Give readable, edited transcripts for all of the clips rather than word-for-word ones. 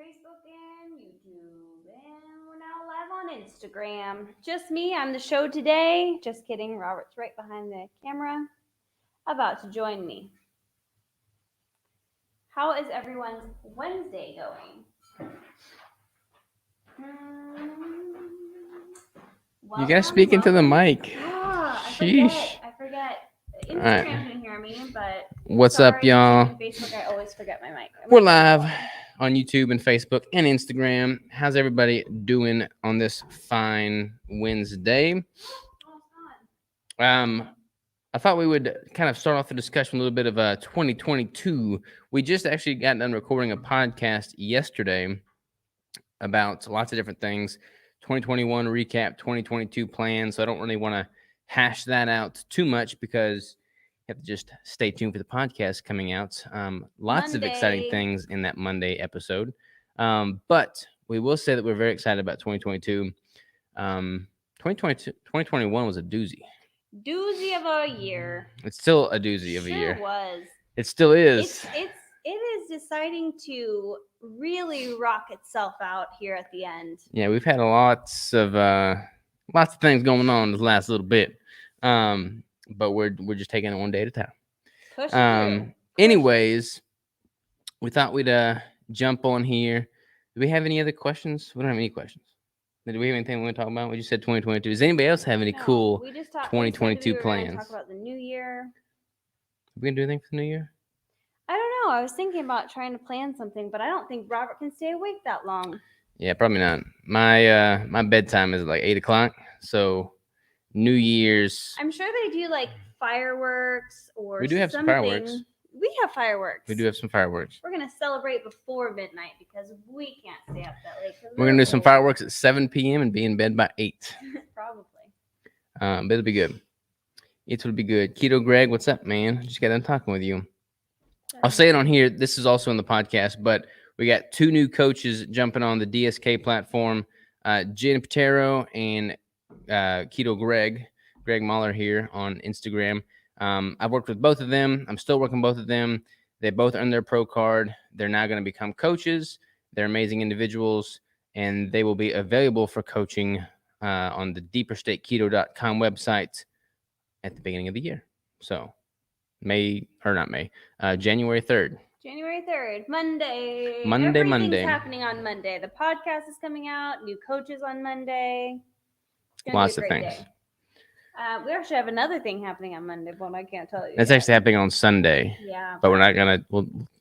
Facebook and YouTube, and we're now live on Instagram. Just me, I'm the show today. Just kidding, Robert's right behind the camera, about to join me. How is everyone's Wednesday going? You gotta speak into the mic. I Sheesh. forget. All right. Instagram can hear me, but What's sorry, up, y'all? YouTube and Facebook, I always forget my mic. We're live on YouTube and Facebook and Instagram. How's everybody doing on this fine Wednesday? I thought we would kind of start off the discussion a little bit of 2022. We just actually got done recording a podcast yesterday about lots of different things. 2021 recap, 2022 plans. So I don't really want to hash that out too much because you have to just stay tuned for the podcast coming out. Lots of exciting things in that Monday episode. But we will say that we're very excited about 2022. 2021 was a doozy. Doozy of a year. It's still a doozy of a year. It was. It still is. It is deciding to really rock itself out here at the end. Yeah, we've had lots of things going on this last little bit. But we're just taking it one day at a time. Anyways, we thought we'd jump on here. Do we have any other questions? We don't have any questions. Do we have anything we want to talk about? We just said 2022. Does anybody else have any cool 2022 plans? Talk about the new year. Are we gonna do anything for the new year? I don't know. I was thinking about trying to plan something, but I don't think Robert can stay awake that long. Yeah, probably not. My bedtime is like 8:00, so New Year's. I'm sure they do like fireworks or we do have something. Some fireworks. We have fireworks. We do have some fireworks. We're gonna celebrate before midnight because we can't stay up that late. We're gonna do some fireworks at 7 p.m. and be in bed by 8. Probably. But it'll be good. It will be good. Keto Greg, what's up, man? Just got done talking with you. I'll say it on here. This is also in the podcast, but we got 2 new coaches jumping on the DSK platform. Jen Patero and Keto Greg Mahler here on Instagram. I've worked with both of them. I'm still working both of them. They both earned their pro card. They're now going to become coaches. They're amazing individuals, and they will be available for coaching on the deeperstateketo.com website at the beginning of the year. So January 3rd. January 3rd, Monday. Monday. Everything's happening on Monday. The podcast is coming out. New coaches on Monday. Lots of things. Day. We actually have another thing happening on Monday, but I can't tell you. That's actually happening on Sunday. Yeah. But we're not gonna.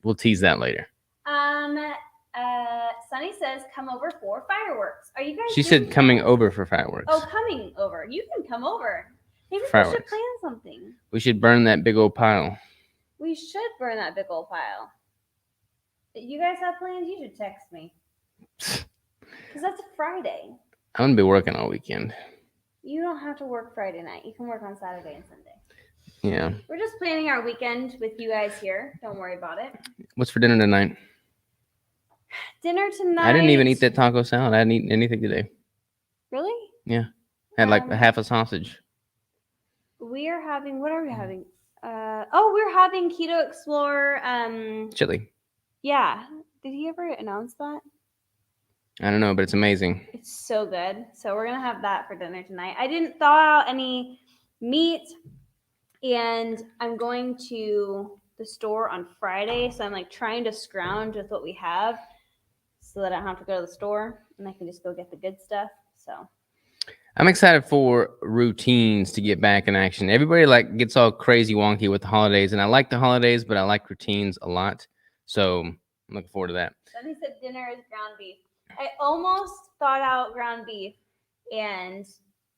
We'll tease that later. Sunny says, "Come over for fireworks." Are you guys? She said, "Coming over for fireworks." Oh, coming over. You can come over. Maybe we should plan something. We should burn that big old pile. We should burn that big old pile. You guys have plans? You should text me. Because that's a Friday. I'm gonna be working all weekend. You don't have to work Friday night. You can work on Saturday and Sunday. Yeah. We're just planning our weekend with you guys here. Don't worry about it. What's for dinner tonight? Dinner tonight. I didn't even eat that taco salad. I didn't eat anything today. Really? Yeah. I had like half a sausage. We are having, what are we having? We're having Keto Explore. Chili. Yeah. Did he ever announce that? I don't know, but it's amazing. It's so good. So we're going to have that for dinner tonight. I didn't thaw out any meat, and I'm going to the store on Friday. So I'm like trying to scrounge with what we have so that I don't have to go to the store and I can just go get the good stuff. So I'm excited for routines to get back in action. Everybody like gets all crazy wonky with the holidays, and I like the holidays, but I like routines a lot. So I'm looking forward to that. Sunny said dinner is ground beef. I almost thought out ground beef and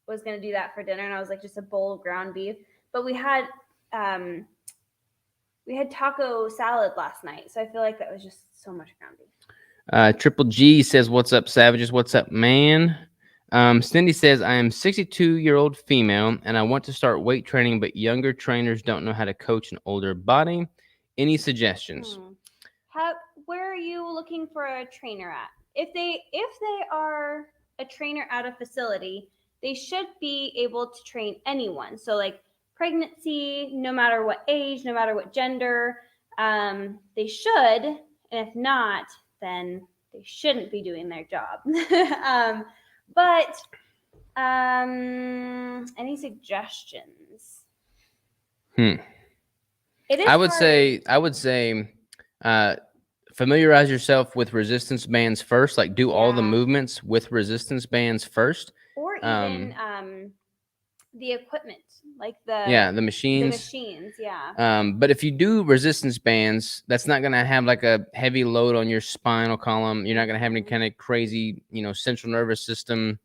was going to do that for dinner. And I was like, just a bowl of ground beef. But we had taco salad last night. So I feel like that was just so much ground beef. Triple G says, "What's up, savages? What's up, man?" Cindy says, "I am 62-year-old female and I want to start weight training, but younger trainers don't know how to coach an older body. Any suggestions?" Where are you looking for a trainer at? If they are a trainer at a facility, they should be able to train anyone. So like pregnancy, no matter what age, no matter what gender, they should. And if not, then they shouldn't be doing their job. But any suggestions? It is I would hard. say, familiarize yourself with resistance bands first. Like do all the Yeah. movements with resistance bands first. Or even the equipment, like Yeah, the the machines. machines. Yeah. But if you do resistance bands, that's not going to have like a heavy load on your spinal column. You're not going to have any kind of crazy, central nervous system,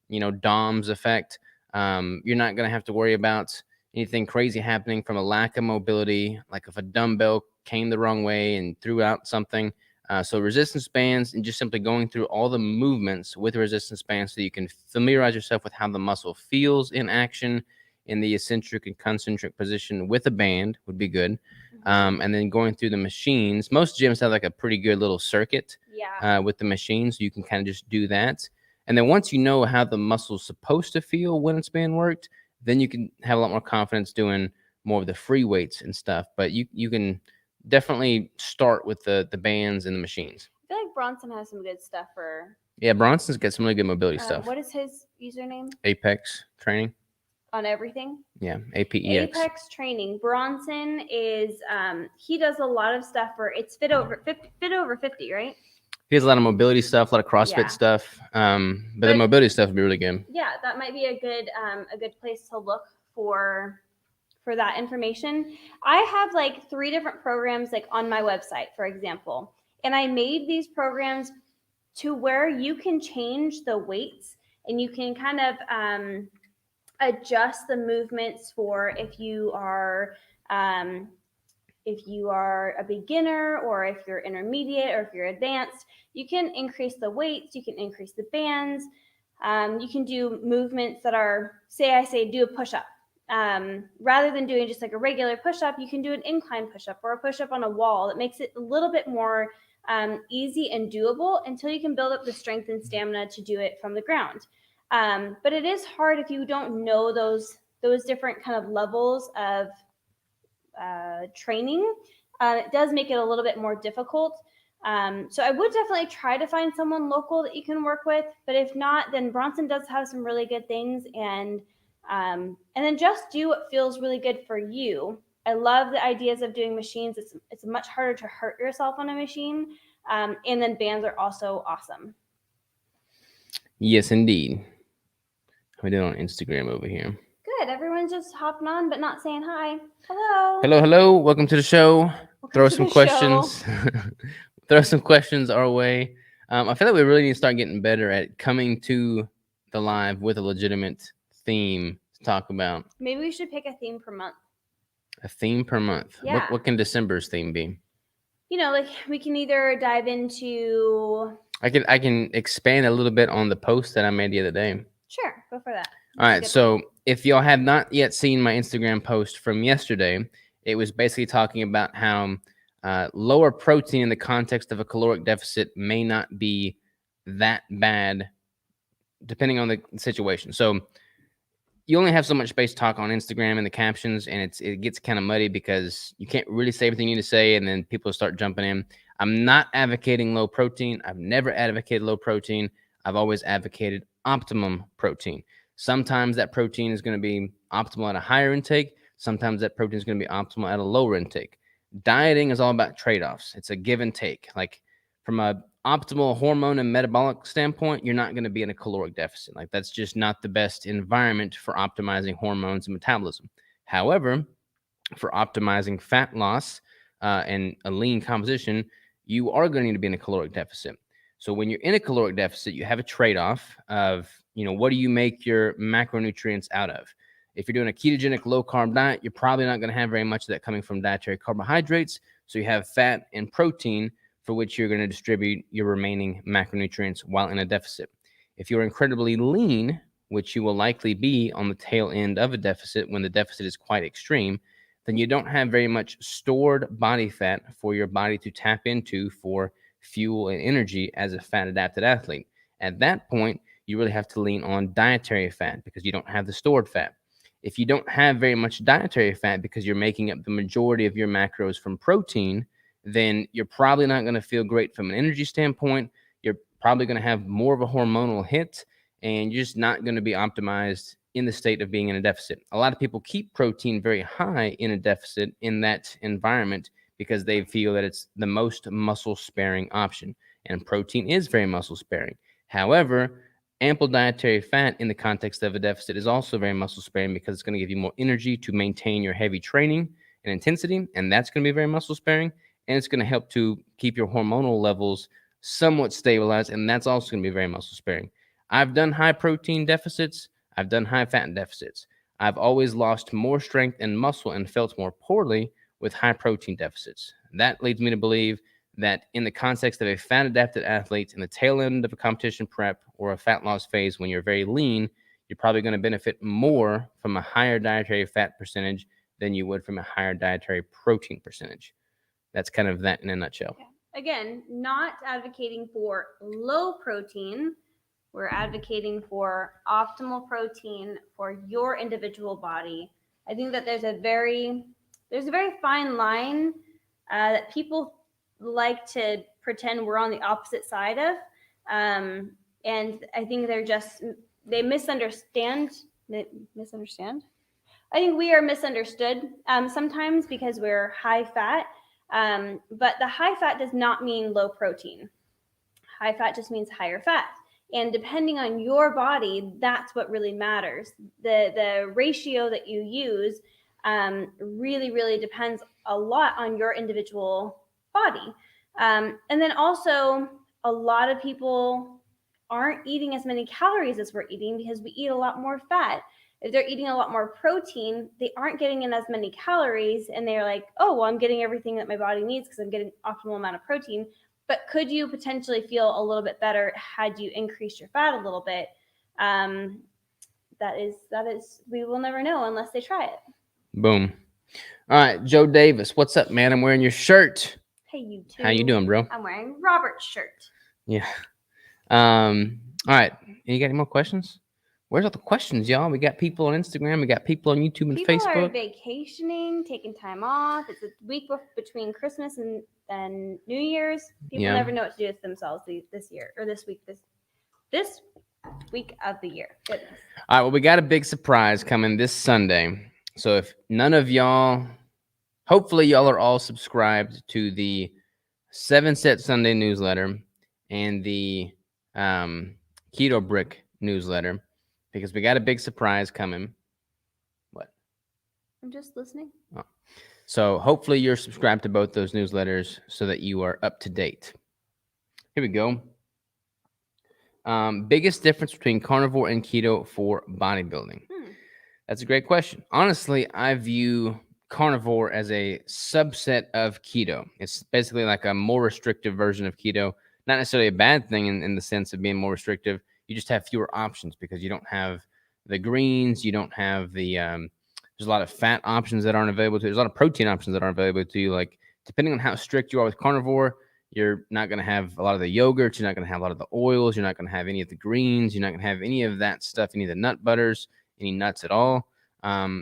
DOMS effect. You're not going to have to worry about anything crazy happening from a lack of mobility, like if a dumbbell came the wrong way and threw out something. So resistance bands and just simply going through all the movements with resistance bands so you can familiarize yourself with how the muscle feels in action in the eccentric and concentric position with a band would be good. And then going through the machines, most gyms have like a pretty good little circuit with the machines. So you can kind of just do that. And then once you know how the muscle's supposed to feel when it's being worked, then you can have a lot more confidence doing more of the free weights and stuff. But you can definitely start with the bands and the machines. I feel like Bronson has some good stuff for. Yeah, Bronson's got some really good mobility stuff. What is his username? Apex training. On everything? Yeah, APEX. Apex Training. Bronson is he does a lot of stuff for it's fit over 50, right? He has a lot of mobility stuff, a lot of CrossFit stuff. But the mobility stuff would be really good. Yeah, that might be a good place to look for that information. I have like 3 different programs like on my website, for example. And I made these programs to where you can change the weights and you can kind of adjust the movements for if you are a beginner or if you're intermediate or if you're advanced. You can increase the weights, you can increase the bands, you can do movements that are, I say do a push-up. Rather than doing just like a regular push-up, you can do an incline push-up or a push-up on a wall. That makes it a little bit more easy and doable until you can build up the strength and stamina to do it from the ground. But it is hard if you don't know those different kind of levels of training. It does make it a little bit more difficult. So I would definitely try to find someone local that you can work with. But if not, then Bronson does have some really good things. And then just do what feels really good for you. I love the ideas of doing machines. It's much harder to hurt yourself on a machine. And then bands are also awesome. Yes, indeed. How we doing on Instagram over here? Good. Everyone's just hopping on, but not saying hi. Hello. Hello. Welcome to the show. Throw some questions. Throw some questions our way. I feel like we really need to start getting better at coming to the live with a legitimate theme to talk about. Maybe we should pick a theme per month. A theme per month. Yeah. What can December's theme be? Like we can either dive into. I can expand a little bit on the post that I made the other day. Sure, go for that. All right, so if y'all have not yet seen my Instagram post from yesterday, it was basically talking about how lower protein in the context of a caloric deficit may not be that bad, depending on the situation. So you only have so much space to talk on Instagram in the captions, and it gets kind of muddy because you can't really say everything you need to say, and then people start jumping in. I'm not advocating low protein. I've never advocated low protein. I've always advocated optimum protein. Sometimes that protein is going to be optimal at a higher intake. Sometimes that protein is going to be optimal at a lower intake. Dieting is all about trade-offs. It's a give and take. Like from a optimal hormone and metabolic standpoint, you're not going to be in a caloric deficit. Like that's just not the best environment for optimizing hormones and metabolism. However, for optimizing fat loss and a lean composition, you are going to need to be in a caloric deficit. So when you're in a caloric deficit, you have a trade-off of, what do you make your macronutrients out of? If you're doing a ketogenic low-carb diet, you're probably not going to have very much of that coming from dietary carbohydrates. So you have fat and protein for which you're going to distribute your remaining macronutrients while in a deficit. If you're incredibly lean, which you will likely be on the tail end of a deficit when the deficit is quite extreme, then you don't have very much stored body fat for your body to tap into for fuel and energy as a fat adapted athlete. At that point, you really have to lean on dietary fat because you don't have the stored fat. If you don't have very much dietary fat because you're making up the majority of your macros from protein, then you're probably not going to feel great from an energy standpoint. You're probably going to have more of a hormonal hit, and you're just not going to be optimized in the state of being in a deficit. A lot of people keep protein very high in a deficit in that environment because they feel that it's the most muscle sparing option. And protein is very muscle sparing. However, ample dietary fat in the context of a deficit is also very muscle sparing because it's going to give you more energy to maintain your heavy training and intensity. And that's going to be very muscle sparing. And it's going to help to keep your hormonal levels somewhat stabilized. And that's also going to be very muscle sparing. I've done high protein deficits. I've done high fat deficits. I've always lost more strength and muscle and felt more poorly with high protein deficits. That leads me to believe that in the context of a fat adapted athlete in the tail end of a competition prep or a fat loss phase when you're very lean, you're probably going to benefit more from a higher dietary fat percentage than you would from a higher dietary protein percentage. That's kind of that in a nutshell. Yeah. Again, not advocating for low protein. We're advocating for optimal protein for your individual body. I think that there's a very fine line that people like to pretend we're on the opposite side of, and I think they misunderstand. Misunderstand. I think we are misunderstood sometimes because we're high fat, but the high fat does not mean low protein. High fat just means higher fat. And depending on your body, that's what really matters. The ratio that you use really, really depends a lot on your individual body. And then also, a lot of people aren't eating as many calories as we're eating because we eat a lot more fat. If they're eating a lot more protein, they aren't getting in as many calories, and they're like, oh, well, I'm getting everything that my body needs because I'm getting optimal amount of protein. But could you potentially feel a little bit better had you increased your fat a little bit? That is, we will never know unless they try it. Boom. All right, Joe Davis, what's up, man? I'm wearing your shirt. Hey, you too. How you doing, bro? I'm wearing Robert's shirt. Yeah. All right. You got any more questions? Where's all the questions, y'all? We got people on Instagram. We got people on YouTube and people Facebook. People are vacationing, taking time off. It's a week between Christmas and New Year's. People never know what to do with themselves this year or this week of the year. Goodness. All right. Well, we got a big surprise coming this Sunday. So if none of y'all, hopefully y'all are all subscribed to the 7 Set Sunday newsletter and the Keto Brick newsletter, because we got a big surprise coming. What? I'm just listening. Oh. So hopefully you're subscribed to both those newsletters so that you are up to date. Here we go. Biggest difference between carnivore and keto for bodybuilding? That's a great question. Honestly, I view carnivore as a subset of keto. It's basically like a more restrictive version of keto. Not necessarily a bad thing in the sense of being more restrictive. You just have fewer options because you don't have the greens. You don't have the there's a lot of fat options that aren't available to you. There's a lot of protein options that aren't available to you. Like, depending on how strict you are with carnivore, you're not going to have a lot of the yogurts. You're not going to have a lot of the oils. You're not going to have any of the greens. You're not going to have any of that stuff, any of the nut butters, any nuts at all.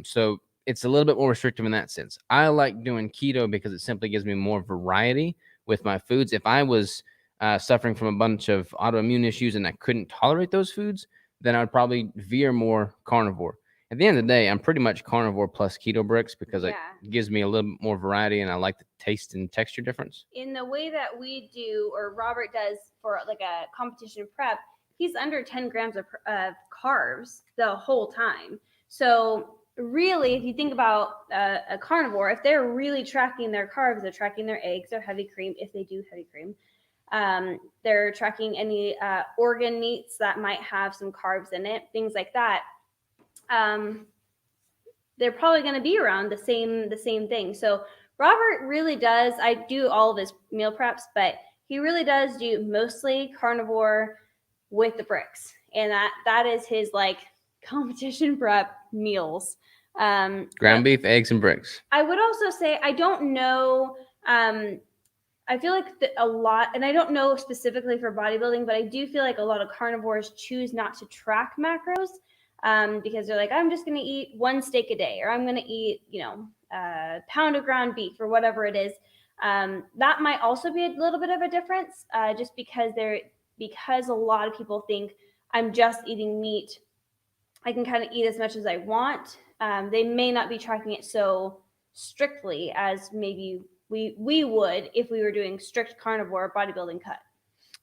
So it's a little bit more restrictive in that sense. I like doing keto because it simply gives me more variety with my foods. If I was suffering from a bunch of autoimmune issues and I couldn't tolerate those foods, then I would probably veer more carnivore. At the end of the day, I'm pretty much carnivore plus keto bricks because it gives me a little bit more variety, and I like the taste and texture difference. In the way that we do, or Robert does for like a competition prep, he's under 10 grams of carbs the whole time. So really, if you think about a carnivore, if they're really tracking their carbs, they're tracking their eggs, their heavy cream, if they do heavy cream. They're tracking any organ meats that might have some carbs in it, things like that. They're probably going to be around the same thing. So Robert really does. I do all of his meal preps, but he really does do mostly carnivore with the bricks, and that is his like competition prep meals. Ground beef, eggs, and bricks. I would also say I don't know. I feel like a lot, and I don't know specifically for bodybuilding, but I do feel like a lot of carnivores choose not to track macros because they're like, I'm just going to eat 1 steak a day, or I'm going to eat, a pound of ground beef or whatever it is. That might also be a little bit of a difference just because because a lot of people think I'm just eating meat, I can kind of eat as much as I want. They may not be tracking it so strictly as maybe we would if we were doing strict carnivore bodybuilding cut.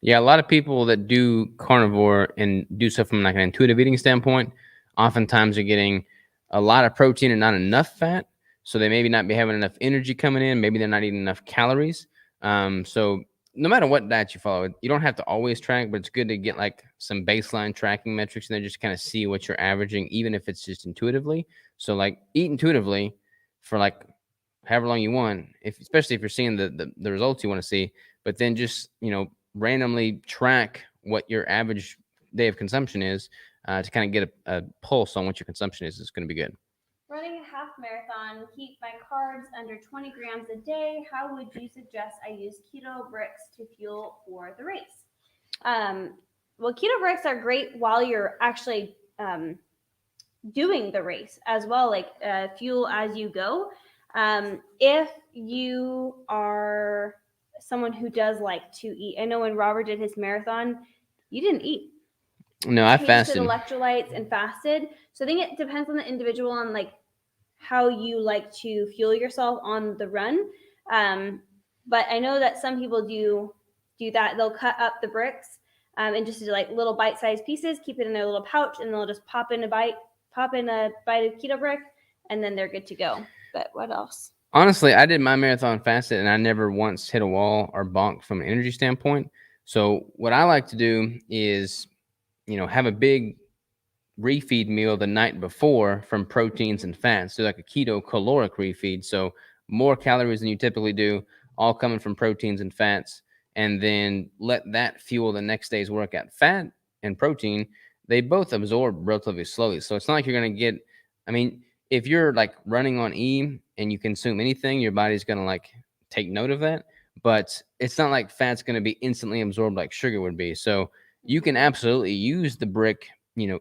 Yeah, a lot of people that do carnivore and do stuff from like an intuitive eating standpoint, oftentimes are getting a lot of protein and not enough fat. So they maybe not be having enough energy coming in. Maybe they're not eating enough calories. So no matter what diet you follow, you don't have to always track, but it's good to get like some baseline tracking metrics and then just kind of see what you're averaging, even if it's just intuitively. So like eat intuitively for like however long you want, especially if you're seeing the results you want to see, but then just, randomly track what your average day of consumption is to kind of get a pulse on what your consumption is going to be good. Running a half marathon, keep my carbs under 20 grams a day. How would you suggest I use keto bricks to fuel for the race? Well, keto bricks are great while you're actually doing the race as well, like fuel as you go. If you are someone who does like to eat, I know when Robert did his marathon, you didn't eat. No, I fasted. Electrolytes and fasted. So I think it depends on the individual on like how you like to fuel yourself on the run. But I know that some people do that. They'll cut up the bricks and just do like little bite-sized pieces, keep it in their little pouch, and they'll just pop in a bite of keto brick, and then they're good to go. But what else? Honestly, I did my marathon fasted, and I never once hit a wall or bonked from an energy standpoint. So what I like to do is, have a big refeed meal the night before from proteins and fats. So like a keto caloric refeed. So more calories than you typically do, all coming from proteins and fats. And then let that fuel the next day's workout. Fat and protein, they both absorb relatively slowly. So it's not like you're going to get, if you're like running on E and you consume anything, your body's going to like take note of that. But it's not like fat's going to be instantly absorbed like sugar would be. So you can absolutely use the brick,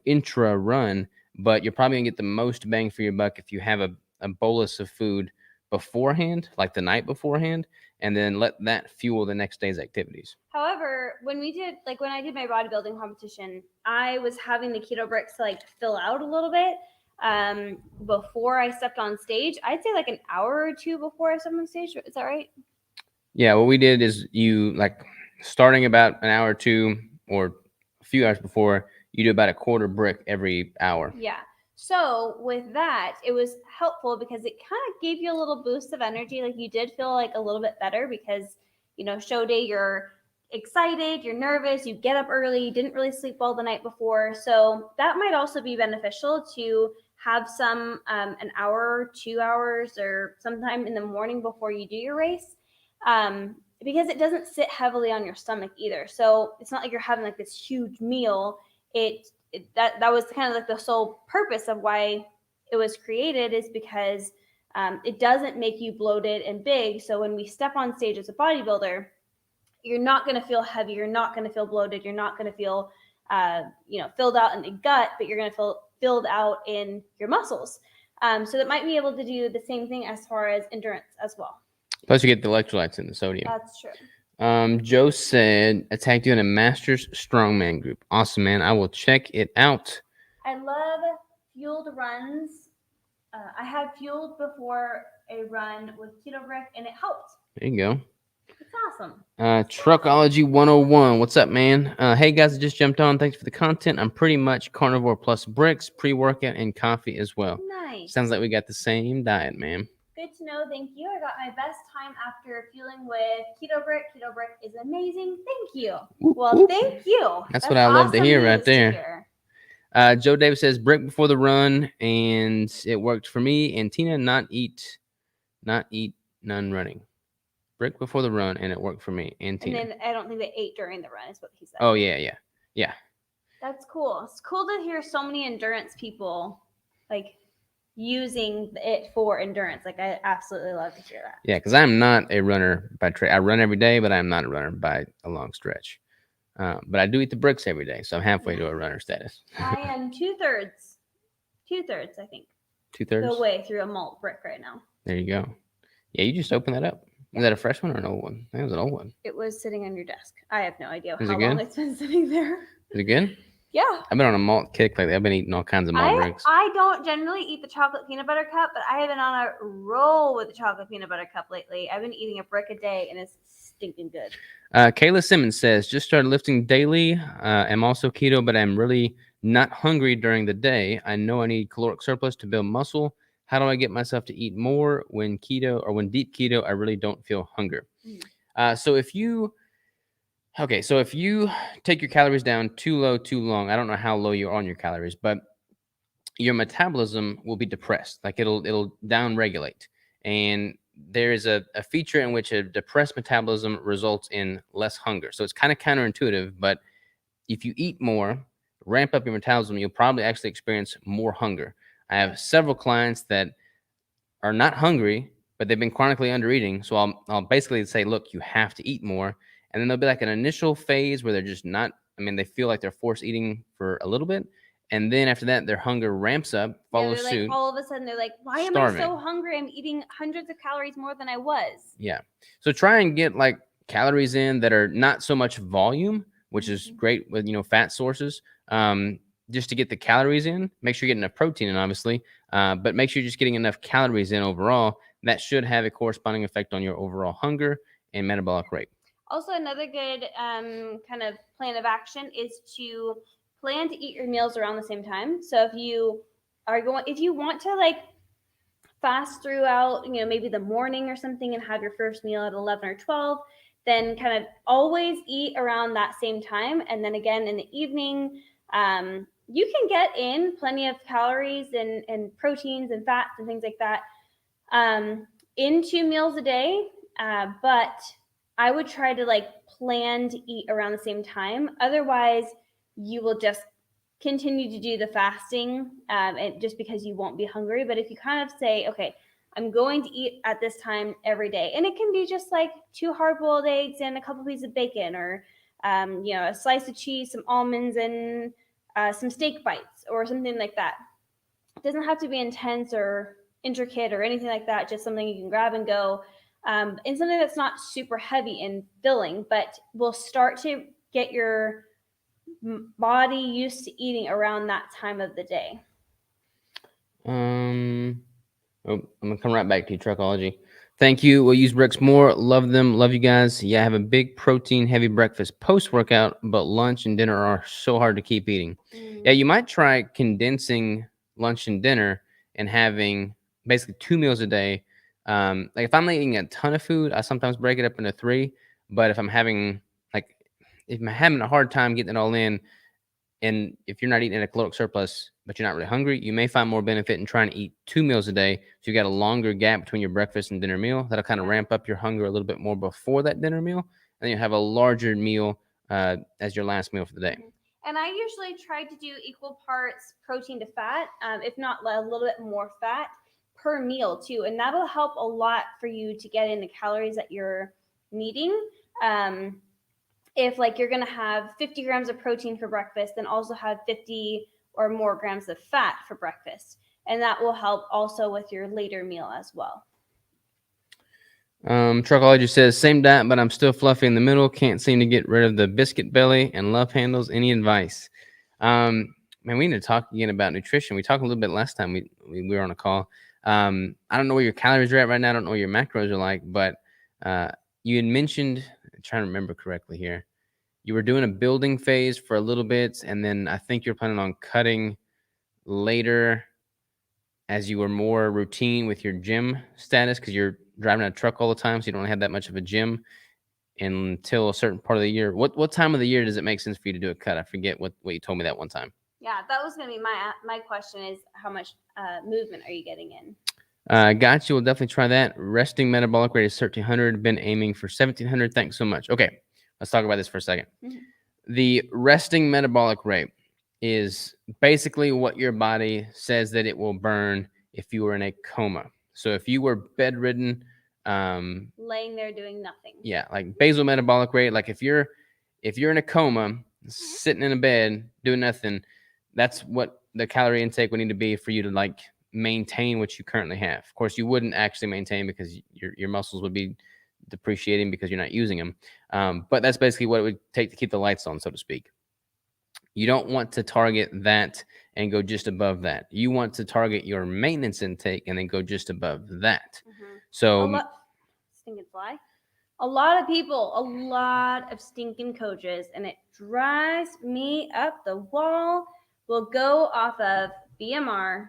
intra run, but you're probably gonna get the most bang for your buck if you have a bolus of food beforehand, like the night beforehand, and then let that fuel the next day's activities. However, when I did my bodybuilding competition, I was having the keto bricks to like fill out a little bit before I stepped on stage. I'd say like an hour or two before I stepped on stage. Is that right? Yeah, what we did is you like starting about an hour or two or a few hours before, you do about a quarter brick every hour. Yeah. So with that, it was helpful because it kind of gave you a little boost of energy. Like you did feel like a little bit better because, show day, you're excited, you're nervous, you get up early, you didn't really sleep well the night before. So that might also be beneficial to have some an hour, 2 hours, or sometime in the morning before you do your race. Because it doesn't sit heavily on your stomach either. So it's not like you're having like this huge meal. That was kind of like the sole purpose of why it was created, is because it doesn't make you bloated and big. So when we step on stage as a bodybuilder, you're not going to feel heavy. You're not going to feel bloated. You're not going to feel, filled out in the gut, but you're going to feel filled out in your muscles. So that might be able to do the same thing as far as endurance as well. Plus, you get the electrolytes and the sodium. That's true. Joe said, attacked you in a Masters Strongman group. Awesome, man. I will check it out. I love fueled runs. I had fueled before a run with Keto Brick, and it helped. There you go. It's awesome. Truckology 101. What's up, man? Hey, guys, I just jumped on. Thanks for the content. I'm pretty much carnivore plus bricks, pre-workout, and coffee as well. Nice. Sounds like we got the same diet, man. Good to know. Thank you. I got my best time after fueling with Keto Brick. Keto Brick is amazing. Thank you. Well, thank you. That's what I love to hear right there. Hear. Joe Davis says, brick before the run, and it worked for me. And Tina, not eat, none running. Brick before the run, and it worked for me. And Tina. And then I don't think they ate during the run, is what he said. Oh, yeah. That's cool. It's cool to hear so many endurance people, like, using it for endurance. Like, I absolutely love to hear that. Yeah, because I'm not a runner by trade. I run every day, but I'm not a runner by a long stretch. But I do eat the bricks every day, so I'm halfway to a runner status. I am two-thirds, I think. 2/3? The way through a malt brick right now. There you go. Yeah, you just open that up. Is that a fresh one or an old one? I think it was an old one. It was sitting on your desk. I have no idea Is how it long good? it's been sitting there. Is it good? Yeah. I've been on a malt kick lately. I've been eating all kinds of malt drinks. I don't generally eat the chocolate peanut butter cup, but I have been on a roll with the chocolate peanut butter cup lately. I've been eating a brick a day, and it's stinking good. Kayla Simmons says, just started lifting daily. I'm also keto, but I'm really not hungry during the day. I know I need caloric surplus to build muscle. How do I get myself to eat more when keto or when deep keto? I really don't feel hunger. So if you take your calories down too low, too long, I don't know how low you're on your calories, but your metabolism will be depressed. Like it'll down regulate. And there is a feature in which a depressed metabolism results in less hunger. So it's kind of counterintuitive, but if you eat more, ramp up your metabolism, you'll probably actually experience more hunger. I have several clients that are not hungry, but they've been chronically undereating. So I'll basically say, look, you have to eat more. And then there'll be like an initial phase where they're just not, they feel like they're forced eating for a little bit. And then after that, their hunger ramps up, follows suit. All of a sudden, they're like, why am I so hungry? I'm eating hundreds of calories more than I was. Yeah. So try and get like calories in that are not so much volume, which is great with, fat sources. Just to get the calories in, make sure you're getting enough protein in, obviously, but make sure you're just getting enough calories in overall. That should have a corresponding effect on your overall hunger and metabolic rate. Also, another good kind of plan of action is to plan to eat your meals around the same time. So if you want to like fast throughout, maybe the morning or something and have your first meal at 11 or 12, then kind of always eat around that same time. And then again in the evening, you can get in plenty of calories and proteins and fats and things like that in 2 meals a day. But I would try to like plan to eat around the same time. Otherwise, you will just continue to do the fasting just because you won't be hungry. But if you kind of say, okay, I'm going to eat at this time every day, and it can be just like 2 hard-boiled eggs and a couple pieces of bacon, or a slice of cheese, some almonds, and some steak bites, or something like that. It doesn't have to be intense or intricate or anything like that. Just something you can grab and go, and something that's not super heavy and filling, but will start to get your body used to eating around that time of the day. I'm gonna come right back to you, Truckology. Thank you. We'll use bricks more. Love them. Love you guys. Yeah, I have a big protein heavy breakfast post workout, but lunch and dinner are so hard to keep eating. Yeah, you might try condensing lunch and dinner and having basically 2 meals a day. Like if I'm eating a ton of food, I sometimes break it up into 3. But if I'm having a hard time getting it all in, and if you're not eating at a caloric surplus, but you're not really hungry, you may find more benefit in trying to eat 2 meals a day. So you got a longer gap between your breakfast and dinner meal. That'll kind of ramp up your hunger a little bit more before that dinner meal. And then you have a larger meal as your last meal for the day. And I usually try to do equal parts protein to fat, if not a little bit more fat per meal too. And that'll help a lot for you to get in the calories that you're needing. If like you're going to have 50 grams of protein for breakfast, then also have 50 or more grams of fat for breakfast. And that will help also with your later meal as well. Truckology says, same diet, but I'm still fluffy in the middle. Can't seem to get rid of the biscuit belly and love handles. Any advice? Man, we need to talk again about nutrition. We talked a little bit last time we were on a call. I don't know where your calories are at right now. I don't know what your macros are like, but you had mentioned, I'm trying to remember correctly here, you were doing a building phase for a little bit, and then I think you're planning on cutting later as you were more routine with your gym status, because you're driving a truck all the time, so you don't have that much of a gym until a certain part of the year. What time of the year does it make sense for you to do a cut? I forget what you told me that one time. Yeah, that was going to be my question is how much movement are you getting in? Got you. We'll definitely try that. Resting metabolic rate is 1,300. Been aiming for 1,700. Thanks so much. Okay, let's talk about this for a second. The resting metabolic rate is basically what your body says that it will burn if you were in a coma. So if you were bedridden, laying there doing nothing. Yeah, like basal metabolic rate. Like if you're in a coma, sitting in a bed doing nothing, that's what the calorie intake would need to be for you to like maintain what you currently have. Of course, you wouldn't actually maintain because your muscles would be depreciating because you're not using them. But that's basically what it would take to keep the lights on, so to speak. You don't want to target that and go just above that. You want to target your maintenance intake and then go just above that. Mm-hmm. So, Stinking fly. A lot of people, a lot of stinking coaches, and it drives me up the wall, will go off of BMR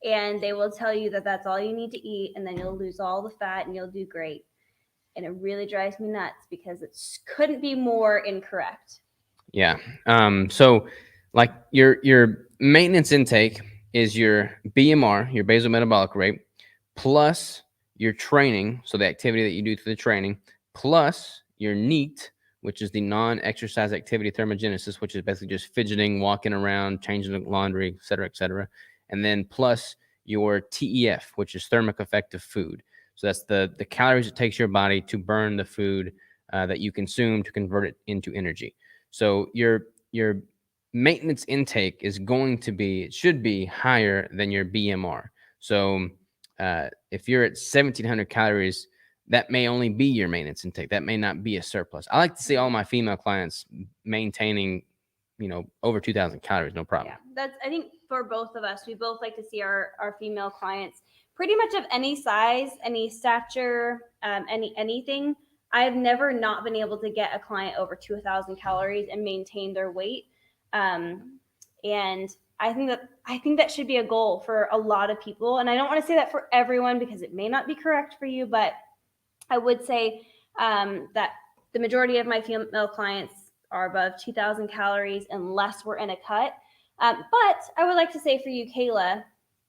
and they will tell you that that's all you need to eat and then you'll lose all the fat and you'll do great. And it really drives me nuts because it couldn't be more incorrect. yeah. So like your maintenance intake is your BMR, your basal metabolic rate, plus your training, so the activity that you do through the training, plus your NEAT, which is the non-exercise activity thermogenesis, which is basically just fidgeting, walking around, changing the laundry, et cetera, and then plus your TEF, which is thermic effective food. So that's the calories it takes your body to burn the food that you consume to convert it into energy. So your maintenance intake is going to be, it should be higher than your BMR. So if you're at 1,700 calories, that may only be your maintenance intake. That may not be a surplus. I like to see all my female clients maintaining, over 2,000 calories, no problem. Yeah, that's, I think for both of us, we both like to see our female clients pretty much of any size, any stature, anything. I've never not been able to get a client over 2,000 calories and maintain their weight. And I think that should be a goal for a lot of people. And I don't want to say that for everyone because it may not be correct for you, but I would say that the majority of my female clients are above 2,000 calories unless we're in a cut. But I would like to say for you, Kayla,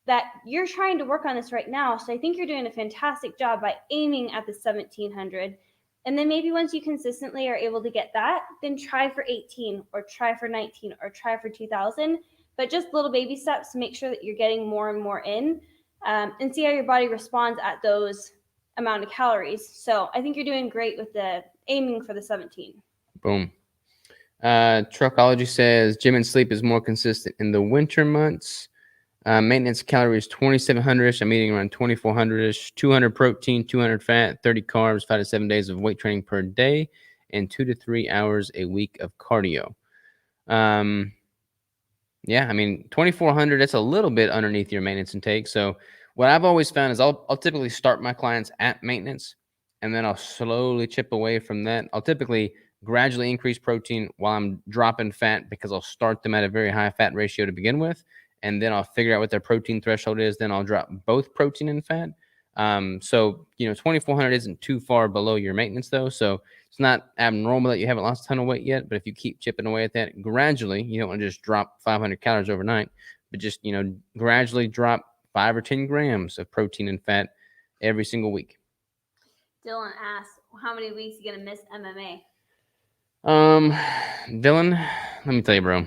that you're trying to work on this right now. So I think you're doing a fantastic job by aiming at the 1,700. And then maybe once you consistently are able to get that, then try for 18 or try for 19 or try for 2,000. But just little baby steps to make sure that you're getting more and more in and see how your body responds at those amount of calories. So I think you're doing great with the aiming for the 17. Boom. Truckology says gym and sleep is more consistent in the winter months. Maintenance calories 2,700-ish. I'm eating around 2,400-ish. 200 protein, 200 fat, 30 carbs, 5 to 7 days of weight training per day, and 2 to 3 hours a week of cardio. Yeah, I mean 2,400. That's a little bit underneath your maintenance intake. So what I've always found is I'll typically start my clients at maintenance, and then I'll slowly chip away from that. I'll typically gradually increase protein while I'm dropping fat because I'll start them at a very high fat ratio to begin with. And then I'll figure out what their protein threshold is. Then I'll drop both protein and fat. So 2,400 isn't too far below your maintenance though. So it's not abnormal that you haven't lost a ton of weight yet. But if you keep chipping away at that gradually, you don't want to just drop 500 calories overnight, but just, gradually drop 5 or 10 grams of protein and fat every single week. Dylan asked, how many weeks are you going to miss MMA? Dylan, let me tell you, bro.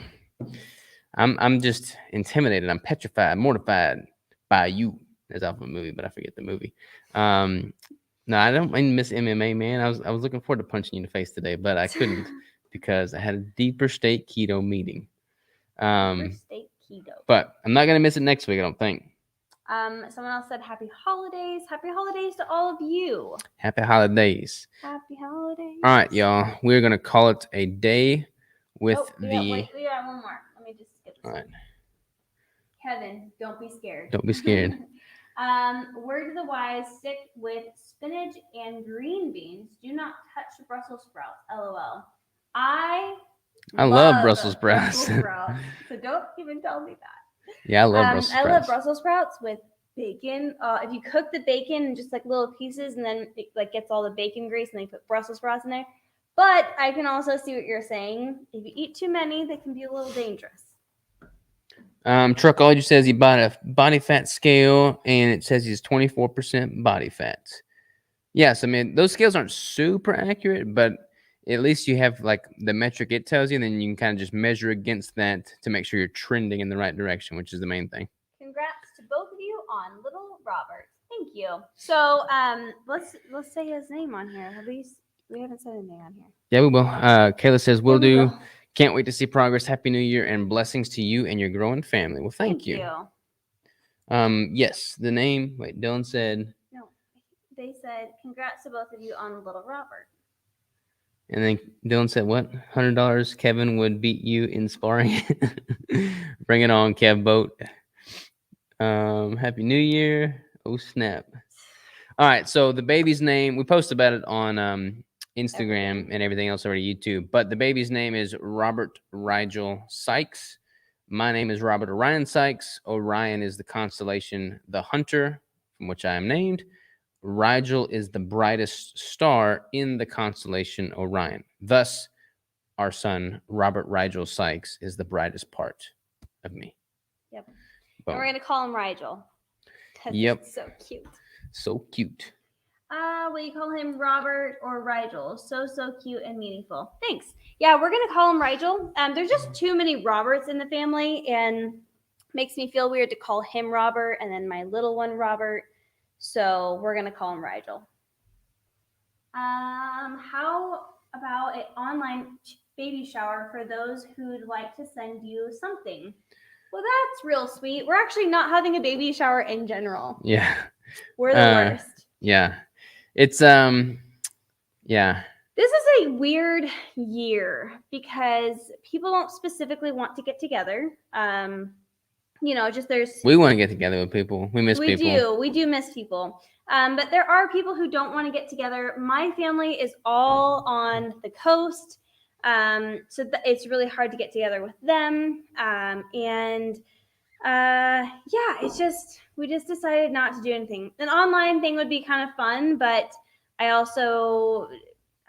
I'm just intimidated. I'm petrified, mortified by you. That's off a movie, but I forget the movie. No, I don't miss MMA, man. I was looking forward to punching you in the face today, but I couldn't because I had a deeper state keto meeting. Deeper state keto. But I'm not gonna miss it next week, I don't think. Someone else said happy holidays. Happy holidays to all of you. Happy holidays. Happy holidays. All right, y'all. We're gonna call it a day with we got one more. Let me just skip this. All right. Kevin, don't be scared. Don't be scared. Word to the wise, stick with spinach and green beans. Do not touch Brussels sprouts. LOL. I love Brussels sprouts. So don't even tell me that. Yeah, I love Brussels sprouts. I love Brussels sprouts with bacon. If you cook the bacon in just like little pieces and then it like gets all the bacon grease and then you put Brussels sprouts in there. But I can also see what you're saying. If you eat too many, they can be a little dangerous. Truckology says he bought a body fat scale and it says he's 24% body fat. Yes, I mean, those scales aren't super accurate, but at least you have like the metric it tells you, and then you can kind of just measure against that to make sure you're trending in the right direction, which is the main thing. Congrats to both of you on little Robert. Thank you. So let's say his name on here. We haven't said his name on here. Yeah, we will. Kayla says, will do. Can't wait to see progress. Happy New Year and blessings to you and your growing family. Well, thank you. You. Yes, the name. Wait, Dylan said. No, They said, "Congrats to both of you on little Robert." And then Dylan said, "What? $100? Kevin would beat you in sparring." Bring it on, Kev Boat. Happy New Year! Oh snap! All right, so the baby's name, we posted about it on Instagram and everything else over to YouTube. But the baby's name is Robert Rigel Sykes. My name is Robert Orion Sykes. Orion is the constellation, the hunter, from which I am named. Rigel is the brightest star in the constellation Orion. Thus, our son, Robert Rigel Sykes, is the brightest part of me. Yep. Boom. And we're going to call him Rigel. Yep. It's so cute. So cute. Will you call him Robert or Rigel? So cute and meaningful. Thanks. Yeah, we're going to call him Rigel. There's just too many Roberts in the family, and makes me feel weird to call him Robert and then my little one Robert. So we're going to call him Rigel. How about an online baby shower for those who'd like to send you something? Well, that's real sweet. We're actually not having a baby shower in general. Yeah. We're the worst. Yeah. It's yeah. This is a weird year because people don't specifically want to get together. Just there's. We want to get together with people. We miss people. We do miss people. But there are people who don't want to get together. My family is all on the coast. So it's really hard to get together with them. It's just, we just decided not to do anything. An online thing would be kind of fun, but I also,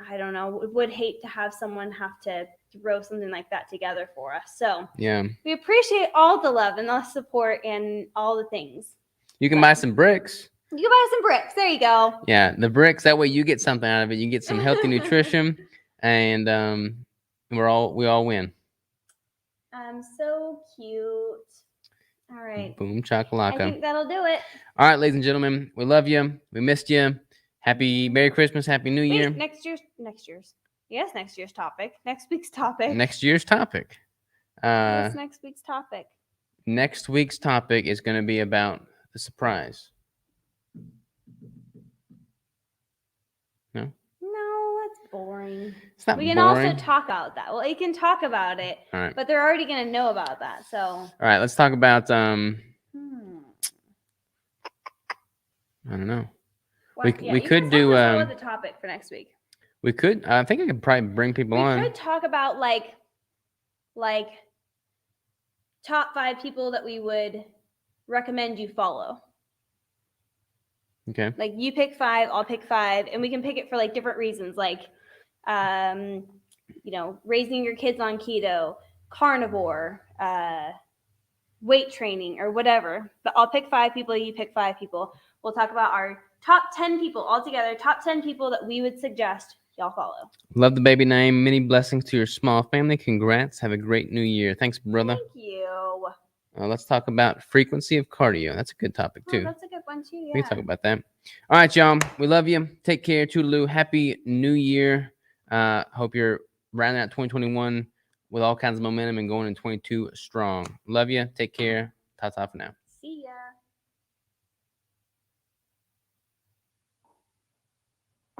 I don't know, would hate to have someone have to throw something like that together for us. So yeah, we appreciate all the love and the support and all the things. You can buy some bricks. You can buy some bricks. There you go. Yeah, the bricks. That way you get something out of it. You get some healthy nutrition, and we all win. So cute. All right. Boom chakalaka. I think that'll do it. All right, ladies and gentlemen, we love you. We missed you. Merry Christmas, Happy New Year. Next year's. Yes, next year's topic. Next week's topic. Next year's topic. What's next week's topic? Next week's topic is going to be about the surprise. No, that's boring. It's not we can boring. also talk about that. Well, you can talk about it, all right. But they're already going to know about that. So. All right, let's talk about I don't know. Well, we could do the topic for next week. We could. I think I could probably bring people on. We could talk about like top 5 people that we would recommend you follow. Okay. Like you pick 5, I'll pick 5, and we can pick it for like different reasons, like raising your kids on keto, carnivore, weight training, or whatever. But I'll pick 5 people, you pick 5 people. We'll talk about our top 10 people all together, top 10 people that we would suggest y'all follow. Love the baby name. Many blessings to your small family. Congrats. Have a great new year. Thanks, brother. Thank you. Let's talk about frequency of cardio. That's a good topic, too. That's a good one, too, yeah. We can talk about that. All right, y'all. We love you. Take care. Toodaloo. Happy New Year. Hope you're rounding out 2021 with all kinds of momentum and going in 22 strong. Love you. Take care. Ta-ta for now.